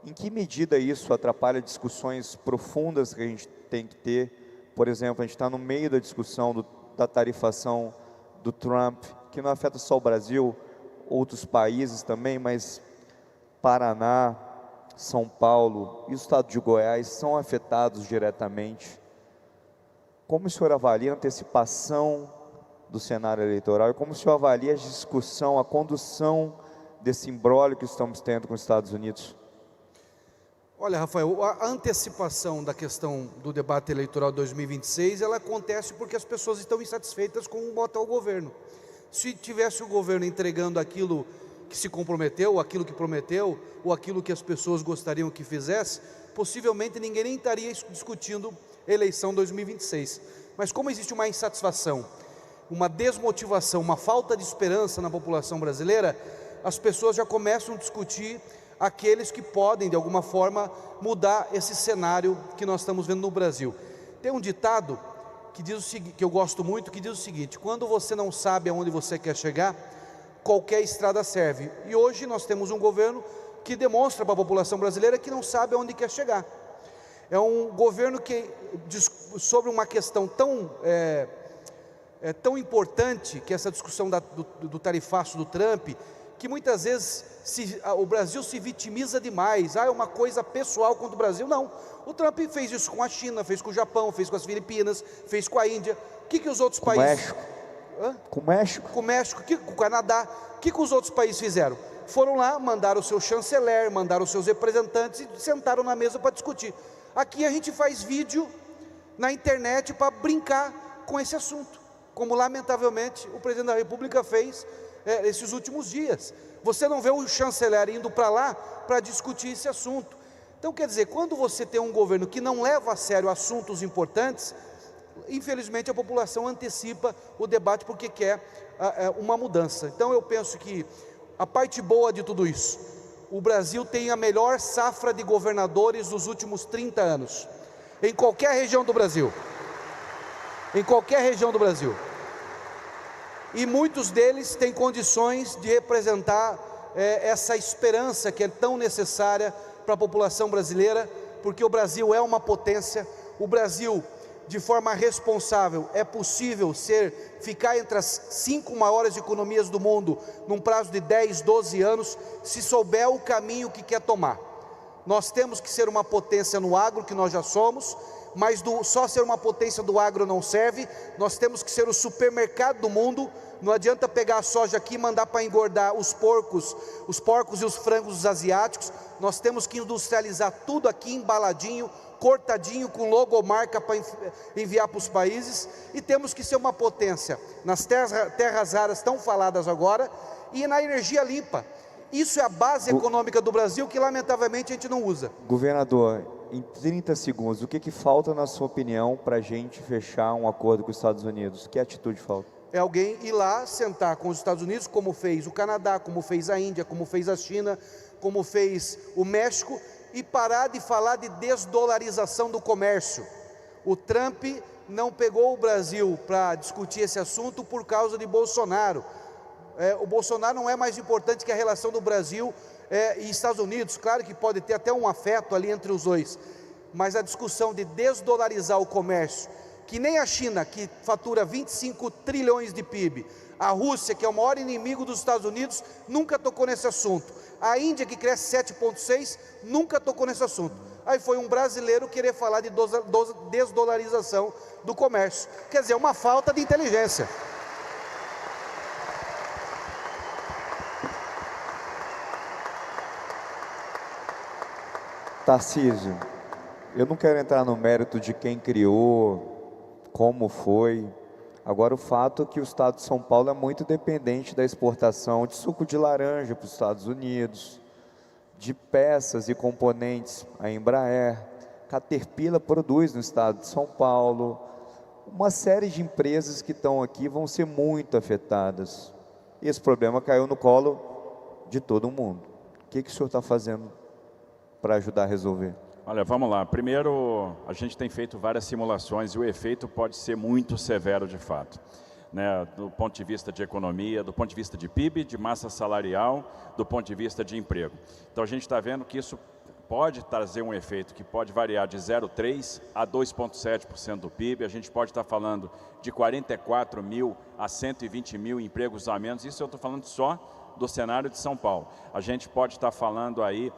Em que medida isso atrapalha discussões profundas que a gente tem que ter? Por exemplo, a gente está no meio da discussão da tarifação do Trump, que não afeta só o Brasil, outros países também, mas Paraná, São Paulo e o estado de Goiás são afetados diretamente. Como o senhor avalia a antecipação do cenário eleitoral e como o senhor avalia a discussão, a condução desse imbróglio que estamos tendo com os Estados Unidos? Olha, Rafael, a antecipação da questão do debate eleitoral 2026, ela acontece porque as pessoas estão insatisfeitas com o atual governo. Se tivesse o governo entregando aquilo que se comprometeu, aquilo que prometeu, ou aquilo que as pessoas gostariam que fizesse, possivelmente ninguém nem estaria discutindo eleição 2026. Mas como existe uma insatisfação, uma desmotivação, uma falta de esperança na população brasileira, as pessoas já começam a discutir aqueles que podem, de alguma forma, mudar esse cenário que nós estamos vendo no Brasil. Tem um ditado que diz o seguinte, que eu gosto muito, que diz o seguinte: quando você não sabe aonde você quer chegar, qualquer estrada serve. E hoje nós temos um governo que demonstra para a população brasileira que não sabe aonde quer chegar. É um governo que, sobre uma questão tão importante, que é essa discussão do tarifaço do Trump, que muitas vezes o Brasil se vitimiza demais. É uma coisa pessoal contra o Brasil. Não, o Trump fez isso com a China, fez com o Japão, fez com as Filipinas, fez com a Índia. O que os outros países... Com o México? Com o México, com o Canadá. O que os outros países fizeram? Foram lá, mandaram o seu chanceler, mandaram os seus representantes e sentaram na mesa para discutir. Aqui a gente faz vídeo na internet para brincar com esse assunto, como lamentavelmente o presidente da República fez esses últimos dias. Você não vê o chanceler indo para lá para discutir esse assunto. Então, quer dizer, quando você tem um governo que não leva a sério assuntos importantes, infelizmente a população antecipa o debate porque quer uma mudança. Então eu penso que a parte boa de tudo isso, o Brasil tem a melhor safra de governadores dos últimos 30 anos, em qualquer região do Brasil. Em qualquer região do Brasil. E muitos deles têm condições de representar essa esperança que é tão necessária para a população brasileira, porque o Brasil é uma potência. O Brasil, de forma responsável, é possível ficar entre as 5 maiores economias do mundo num prazo de 10, 12 anos, se souber o caminho que quer tomar. Nós temos que ser uma potência no agro, que nós já somos, mas só ser uma potência do agro não serve. Nós temos que ser o supermercado do mundo. Não adianta pegar a soja aqui e mandar para engordar os porcos e os frangos dos asiáticos. Nós temos que industrializar tudo aqui embaladinho, cortadinho, com logomarca para enviar para os países, e temos que ser uma potência nas terras raras tão faladas agora, e na energia limpa. Isso é a base econômica do Brasil, que lamentavelmente a gente não usa. Governador, em 30 segundos, o que falta, na sua opinião, para a gente fechar um acordo com os Estados Unidos? Que atitude falta? É alguém ir lá, sentar com os Estados Unidos, como fez o Canadá, como fez a Índia, como fez a China, como fez o México, e parar de falar de desdolarização do comércio. O Trump não pegou o Brasil para discutir esse assunto por causa de Bolsonaro. O Bolsonaro não é mais importante que a relação do Brasil e Estados Unidos. Claro que pode ter até um afeto ali entre os dois, mas a discussão de desdolarizar o comércio, que nem a China, que fatura 25 trilhões de PIB, a Rússia, que é o maior inimigo dos Estados Unidos, nunca tocou nesse assunto. A Índia, que cresce 7,6, nunca tocou nesse assunto. Aí foi um brasileiro querer falar de desdolarização do comércio. Quer dizer, uma falta de inteligência. Tarcísio, eu não quero entrar no mérito de quem criou, como foi. Agora, o fato é que o estado de São Paulo é muito dependente da exportação de suco de laranja para os Estados Unidos, de peças e componentes, a Embraer, Caterpillar produz no estado de São Paulo. Uma série de empresas que estão aqui vão ser muito afetadas. E esse problema caiu no colo de todo mundo. O que o senhor está fazendo para ajudar a resolver? Olha, vamos lá. Primeiro, a gente tem feito várias simulações e o efeito pode ser muito severo de fato, né? Do ponto de vista de economia, do ponto de vista de PIB, de massa salarial, do ponto de vista de emprego. Então a gente está vendo que isso pode trazer um efeito que pode variar de 0,3% a 2,7% do PIB. A gente pode estar falando de 44 mil a 120 mil empregos a menos. Isso eu estou falando só do cenário de São Paulo. A gente pode estar falando aí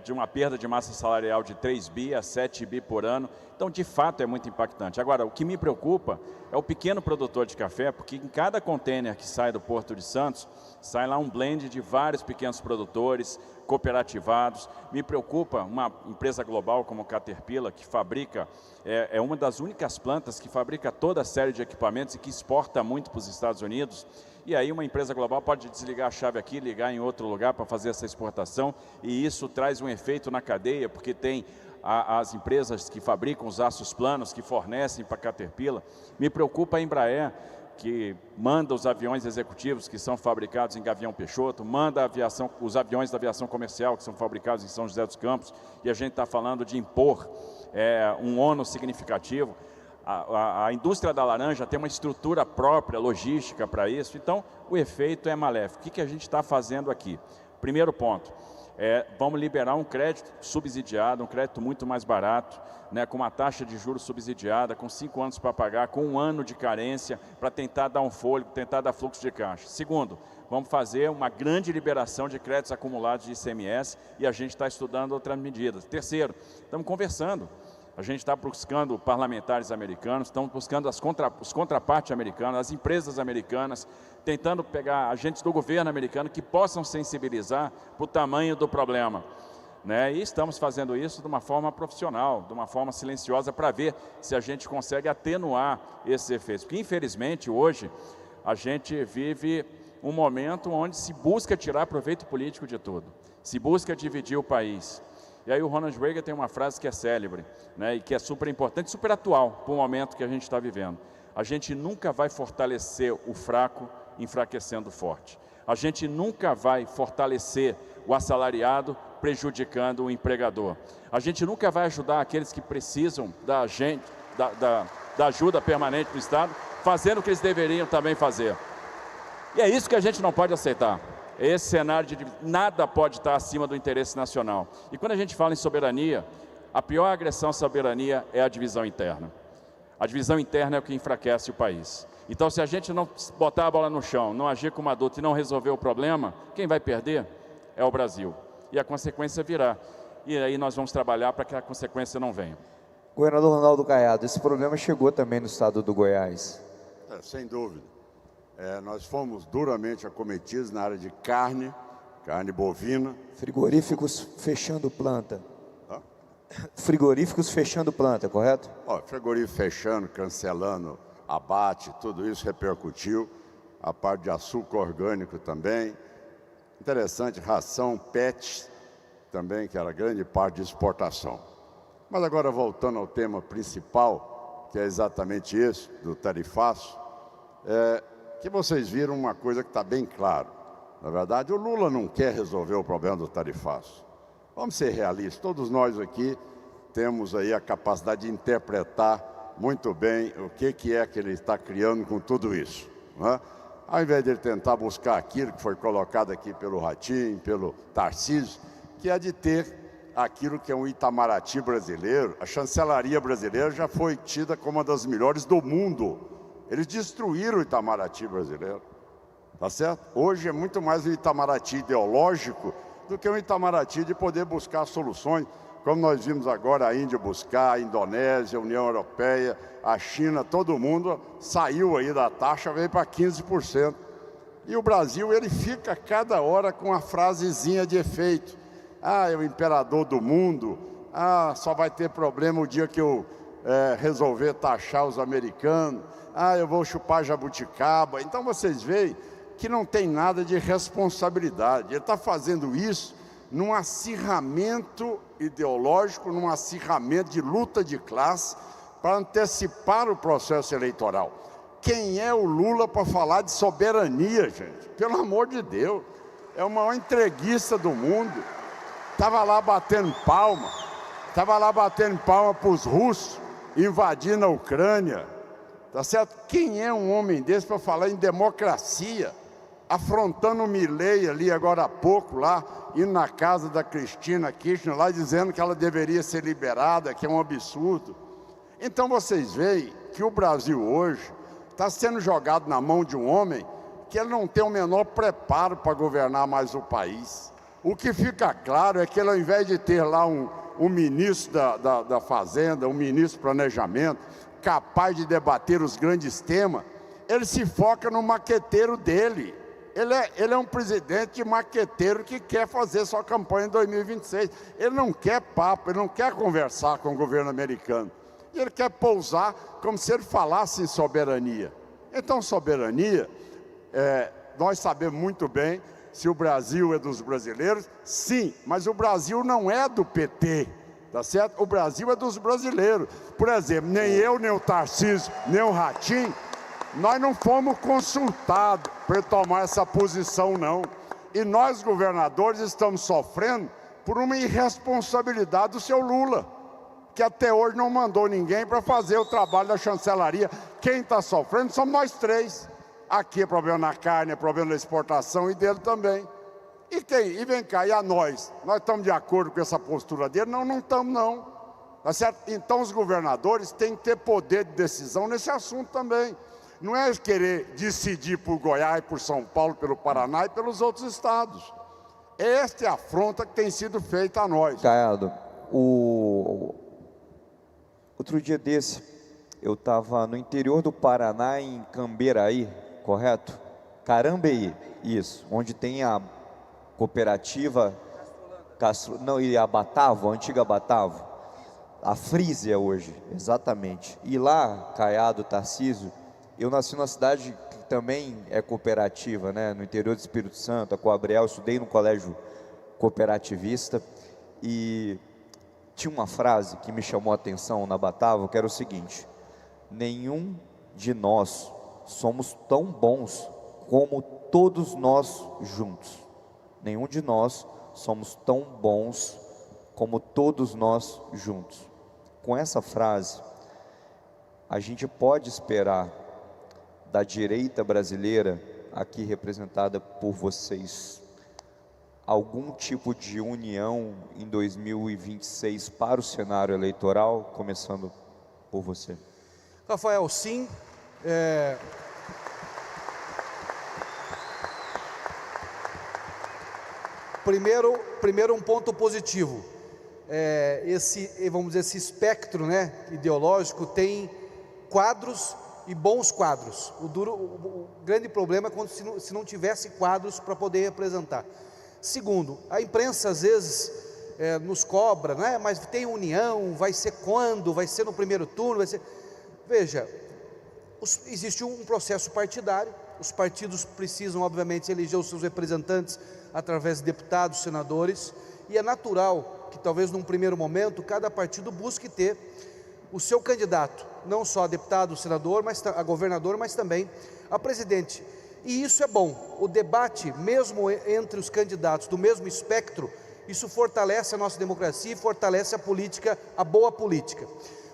de uma perda de massa salarial de 3 bi a 7 bi por ano. Então, de fato, é muito impactante. Agora, o que me preocupa é o pequeno produtor de café, porque em cada container que sai do Porto de Santos, sai lá um blend de vários pequenos produtores, cooperativados. Me preocupa uma empresa global como a Caterpillar, que fabrica, é uma das únicas plantas que fabrica toda a série de equipamentos e que exporta muito para os Estados Unidos. E aí uma empresa global pode desligar a chave aqui, ligar em outro lugar para fazer essa exportação, e isso traz um efeito na cadeia, porque tem as empresas que fabricam os aços planos, que fornecem para a Caterpillar. Me preocupa a Embraer, que manda os aviões executivos que são fabricados em Gavião Peixoto, manda os aviões da aviação comercial que são fabricados em São José dos Campos, e a gente está falando de impor um ônus significativo. A indústria da laranja tem uma estrutura própria, logística para isso, então o efeito é maléfico. O que a gente está fazendo aqui? Primeiro ponto, vamos liberar um crédito subsidiado, um crédito muito mais barato, né, com uma taxa de juros subsidiada, com 5 anos para pagar, com 1 ano de carência, para tentar dar um fôlego, tentar dar fluxo de caixa. Segundo, vamos fazer uma grande liberação de créditos acumulados de ICMS, e a gente está estudando outras medidas. Terceiro, estamos conversando. A gente está buscando parlamentares americanos, estamos buscando os contrapartes americanos, as empresas americanas, tentando pegar agentes do governo americano que possam sensibilizar para o tamanho do problema, né? E estamos fazendo isso de uma forma profissional, de uma forma silenciosa, para ver se a gente consegue atenuar esses efeitos. Porque, infelizmente, hoje, a gente vive um momento onde se busca tirar proveito político de tudo, se busca dividir o país. E aí o Ronald Reagan tem uma frase que é célebre, né, e que é super importante, super atual para o momento que a gente está vivendo. A gente nunca vai fortalecer o fraco enfraquecendo o forte. A gente nunca vai fortalecer o assalariado prejudicando o empregador. A gente nunca vai ajudar aqueles que precisam da ajuda permanente do Estado, fazendo o que eles deveriam também fazer. E é isso que a gente não pode aceitar. Esse cenário de nada pode estar acima do interesse nacional. E quando a gente fala em soberania, a pior agressão à soberania é a divisão interna. A divisão interna é o que enfraquece o país. Então, se a gente não botar a bola no chão, não agir como adulto e não resolver o problema, quem vai perder é o Brasil. E a consequência virá. E aí nós vamos trabalhar para que a consequência não venha. Governador Ronaldo Caiado, esse problema chegou também no estado do Goiás. Sem dúvida. Nós fomos duramente acometidos na área de carne bovina. Frigoríficos fechando planta. Frigoríficos fechando planta, correto? Frigorífico fechando, cancelando abate, tudo isso repercutiu. A parte de açúcar orgânico também. Interessante, ração PET também, que era grande parte de exportação. Mas agora voltando ao tema principal, que é exatamente esse, do tarifaço, que vocês viram uma coisa que está bem clara. Na verdade, o Lula não quer resolver o problema do tarifaço. Vamos ser realistas, todos nós aqui temos aí a capacidade de interpretar muito bem o que é que ele está criando com tudo isso, não é? Ao invés de ele tentar buscar aquilo que foi colocado aqui pelo Ratinho, pelo Tarcísio, que é de ter aquilo que é um Itamaraty brasileiro. A chancelaria brasileira já foi tida como uma das melhores do mundo. Eles destruíram o Itamaraty brasileiro, tá certo? Hoje é muito mais um Itamaraty ideológico do que um Itamaraty de poder buscar soluções, como nós vimos agora a Índia buscar, a Indonésia, a União Europeia, a China, todo mundo saiu aí da taxa, veio para 15%. E o Brasil, ele fica cada hora com uma frasezinha de efeito. É o imperador do mundo, só vai ter problema o dia que eu resolver taxar os americanos, eu vou chupar jabuticaba. Então vocês veem que não tem nada de responsabilidade. Ele está fazendo isso num acirramento ideológico, num acirramento de luta de classe, para antecipar o processo eleitoral. Quem é o Lula para falar de soberania, gente? Pelo amor de Deus, é o maior entreguista do mundo. Estava lá batendo palma para os russos invadindo a Ucrânia, tá certo? Quem é um homem desse para falar em democracia, afrontando o Milei ali agora há pouco, lá, indo na casa da Cristina Kirchner, lá dizendo que ela deveria ser liberada, que é um absurdo. Então vocês veem que o Brasil hoje está sendo jogado na mão de um homem que ele não tem o menor preparo para governar mais o país. O que fica claro é que ele, ao invés de ter lá um ministro da Fazenda, um ministro do Planejamento, capaz de debater os grandes temas, ele se foca no maqueteiro dele. Ele é um presidente maqueteiro que quer fazer sua campanha em 2026. Ele não quer papo, ele não quer conversar com o governo americano. E ele quer pousar como se ele falasse em soberania. Então, soberania, nós sabemos muito bem se o Brasil é dos brasileiros, sim, mas o Brasil não é do PT, tá certo? O Brasil é dos brasileiros. Por exemplo, nem eu, nem o Tarcísio, nem o Ratinho, nós não fomos consultados para tomar essa posição, não. E nós, governadores, estamos sofrendo por uma irresponsabilidade do seu Lula, que até hoje não mandou ninguém para fazer o trabalho da chancelaria. Quem está sofrendo somos nós três. Aqui é problema na carne, é problema na exportação e dele também. E vem cá, e a nós? Nós estamos de acordo com essa postura dele? Não, não estamos não. Tá certo? Então os governadores têm que ter poder de decisão nesse assunto também. Não é querer decidir por Goiás, por São Paulo, pelo Paraná e pelos outros estados. Esta é a afronta que tem sido feita a nós. Caiado, outro dia desse, eu estava no interior do Paraná, em Camberaí, correto? Carambeí, isso, onde tem a cooperativa, e a Batavo, a antiga Batavo, a Frisia hoje, exatamente. E lá, Caiado, Tarcísio, eu nasci numa cidade que também é cooperativa, né? No interior do Espírito Santo, a Coabriel, estudei no colégio cooperativista, e tinha uma frase que me chamou a atenção na Batavo, que era o seguinte: nenhum de nós somos tão bons como todos nós juntos. Nenhum de nós somos tão bons como todos nós juntos. Com essa frase, a gente pode esperar da direita brasileira, aqui representada por vocês, algum tipo de união em 2026 para o cenário eleitoral, começando por você? Rafael, sim. Primeiro um ponto positivo. Vamos dizer, esse espectro, né, ideológico tem quadros e bons quadros. O grande problema é quando se não tivesse quadros para poder representar. Segundo, a imprensa às vezes nos cobra, né? Mas tem união, vai ser quando? Vai ser no primeiro turno? Vai ser... Veja, existe um processo partidário, os partidos precisam obviamente eleger os seus representantes através de deputados, senadores, e é natural que talvez num primeiro momento cada partido busque ter o seu candidato, não só a deputado, senador, mas a governador, mas também a presidente. E isso é bom. O debate, mesmo entre os candidatos do mesmo espectro, isso fortalece a nossa democracia e fortalece a política, a boa política.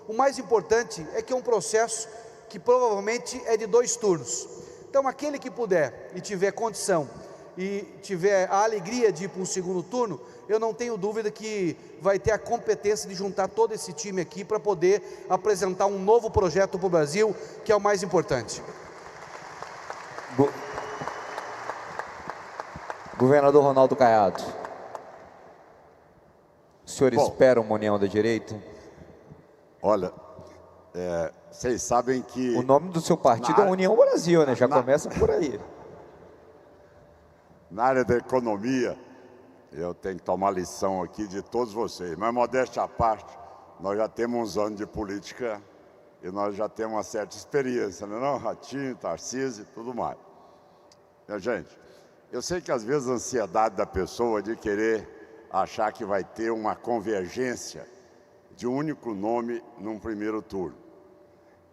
O mais importante é que é um processo que provavelmente é de 2 turnos. Então, aquele que puder e tiver condição e tiver a alegria de ir para um segundo turno, eu não tenho dúvida que vai ter a competência de juntar todo esse time aqui para poder apresentar um novo projeto para o Brasil, que é o mais importante. Governador Ronaldo Caiado, o senhor espera uma união da direita? Olha, vocês sabem que... O nome do seu partido é União Brasil, né? Já começa por aí. Na área da economia, eu tenho que tomar lição aqui de todos vocês, mas modéstia à parte, nós já temos uns anos de política e nós já temos uma certa experiência, não é? Ratinho, Tarcísio e tudo mais. Minha gente, eu sei que às vezes a ansiedade da pessoa de querer achar que vai ter uma convergência de um único nome num primeiro turno.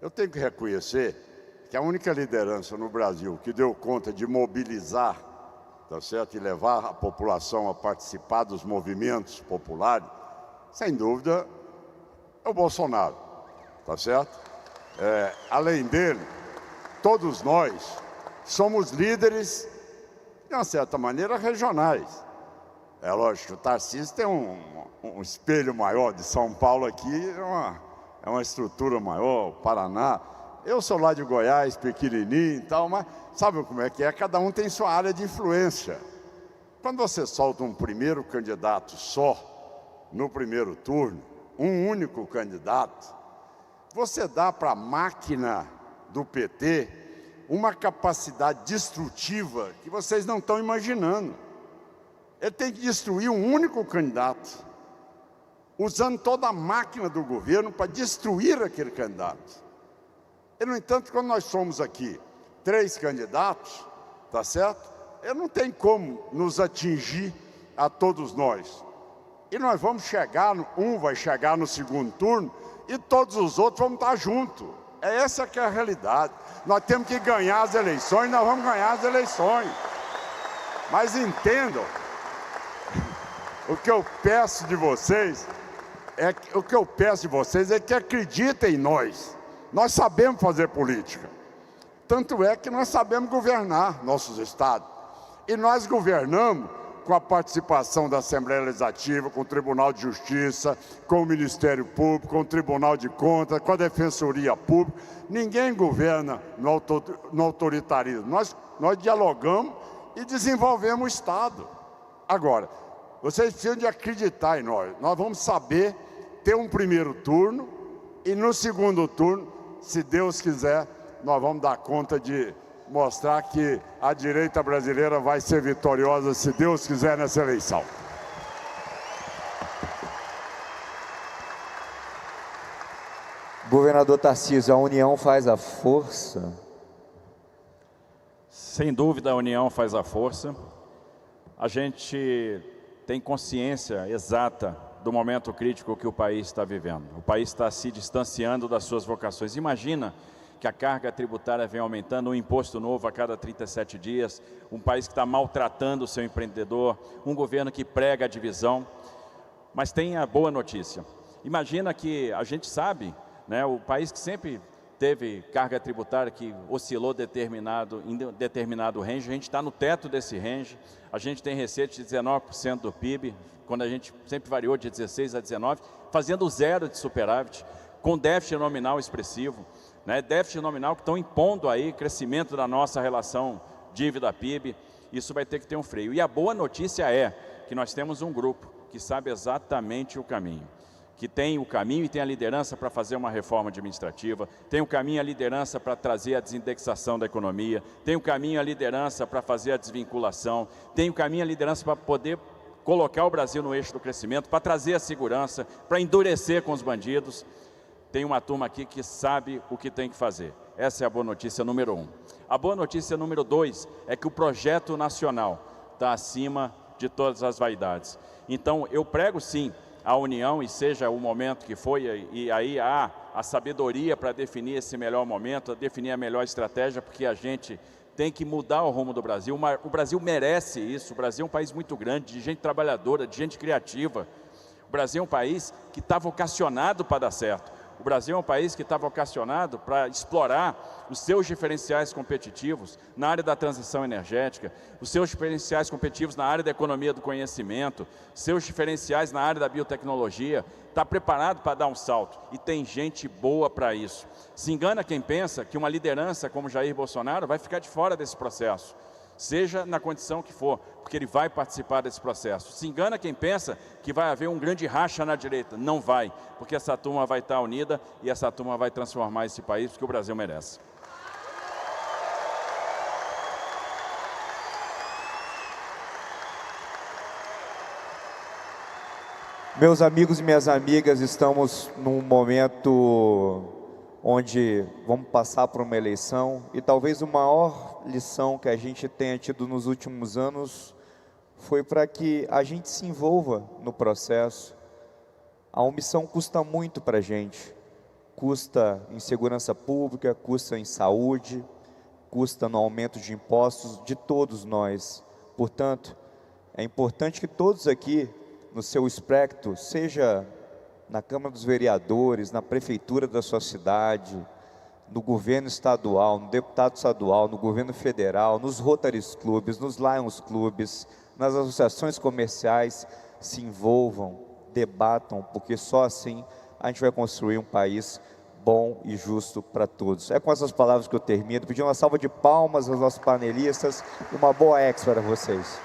Eu tenho que reconhecer que a única liderança no Brasil que deu conta de mobilizar, tá certo, e levar a população a participar dos movimentos populares, sem dúvida, é o Bolsonaro, tá certo? Além dele, todos nós somos líderes, de uma certa maneira, regionais. É lógico, o Tarcísio tem um espelho maior de São Paulo aqui, é uma estrutura maior, o Paraná. Eu sou lá de Goiás, pequenininho e tal, mas sabe como é que é? Cada um tem sua área de influência. Quando você solta um primeiro candidato só, no primeiro turno, um único candidato, você dá para a máquina do PT uma capacidade destrutiva que vocês não estão imaginando. Ele tem que destruir um único candidato, usando toda a máquina do governo para destruir aquele candidato. E, no entanto, quando nós somos aqui 3 candidatos, tá certo? Não tem como nos atingir a todos nós. E nós vamos chegar, um vai chegar no segundo turno e todos os outros vamos estar juntos. Essa que é a realidade. Nós temos que ganhar as eleições, nós vamos ganhar as eleições. Mas entendam, o que eu peço de vocês é que acreditem em nós. Nós sabemos fazer política. Tanto é que nós sabemos governar nossos estados. E nós governamos com a participação da Assembleia Legislativa, com o Tribunal de Justiça, com o Ministério Público, com o Tribunal de Contas, com a Defensoria Pública. Ninguém governa no autoritarismo. Nós dialogamos e desenvolvemos o Estado. Agora, vocês precisam de acreditar em nós. Nós vamos saber ter um primeiro turno e no segundo turno, se Deus quiser, nós vamos dar conta de mostrar que a direita brasileira vai ser vitoriosa, se Deus quiser, nessa eleição. Governador Tarcísio, a união faz a força? Sem dúvida, a união faz a força. A gente tem consciência exata do momento crítico que o país está vivendo. O país está se distanciando das suas vocações. Imagina que a carga tributária vem aumentando, um imposto novo a cada 37 dias, um país que está maltratando o seu empreendedor, um governo que prega a divisão. Mas tem a boa notícia. Imagina que a gente sabe, né, o país que sempre teve carga tributária que oscilou em determinado range, a gente está no teto desse range, a gente tem receita de 19% do PIB, quando a gente sempre variou de 16 a 19, fazendo zero de superávit, com déficit nominal expressivo, né, déficit nominal que estão impondo aí crescimento da nossa relação dívida-PIB, isso vai ter que ter um freio. E a boa notícia é que nós temos um grupo que sabe exatamente o caminho, que tem o caminho e tem a liderança para fazer uma reforma administrativa, tem o caminho e a liderança para trazer a desindexação da economia, tem o caminho e a liderança para fazer a desvinculação, tem o caminho e a liderança para poder colocar o Brasil no eixo do crescimento, para trazer a segurança, para endurecer com os bandidos. Tem uma turma aqui que sabe o que tem que fazer. Essa é a boa notícia número 1. A boa notícia número 2 é que o projeto nacional está acima de todas as vaidades. Então, eu prego sim a união, e seja o momento que foi, e aí há a sabedoria para definir esse melhor momento, definir a melhor estratégia, porque a gente tem que mudar o rumo do Brasil. O Brasil merece isso, o Brasil é um país muito grande, de gente trabalhadora, de gente criativa. O Brasil é um país que está vocacionado para dar certo. O Brasil é um país que está vocacionado para explorar os seus diferenciais competitivos na área da transição energética, os seus diferenciais competitivos na área da economia do conhecimento, seus diferenciais na área da biotecnologia. Está preparado para dar um salto e tem gente boa para isso. Se engana quem pensa que uma liderança como Jair Bolsonaro vai ficar de fora desse processo, seja na condição que for, porque ele vai participar desse processo. Se engana quem pensa que vai haver um grande racha na direita. Não vai, porque essa turma vai estar unida e essa turma vai transformar esse país, porque o Brasil merece. Meus amigos e minhas amigas, estamos num momento onde vamos passar por uma eleição e talvez a maior lição que a gente tenha tido nos últimos anos foi para que a gente se envolva no processo. A omissão custa muito para a gente, custa em segurança pública, custa em saúde, custa no aumento de impostos de todos nós. Portanto, é importante que todos aqui, no seu espectro, seja na Câmara dos Vereadores, na Prefeitura da sua cidade, no governo estadual, no deputado estadual, no governo federal, nos Rotary Clubs, nos Lions Clubs, nas associações comerciais, se envolvam, debatam, porque só assim a gente vai construir um país bom e justo para todos. É com essas palavras que eu termino, pedindo uma salva de palmas aos nossos panelistas e uma boa Expo para vocês.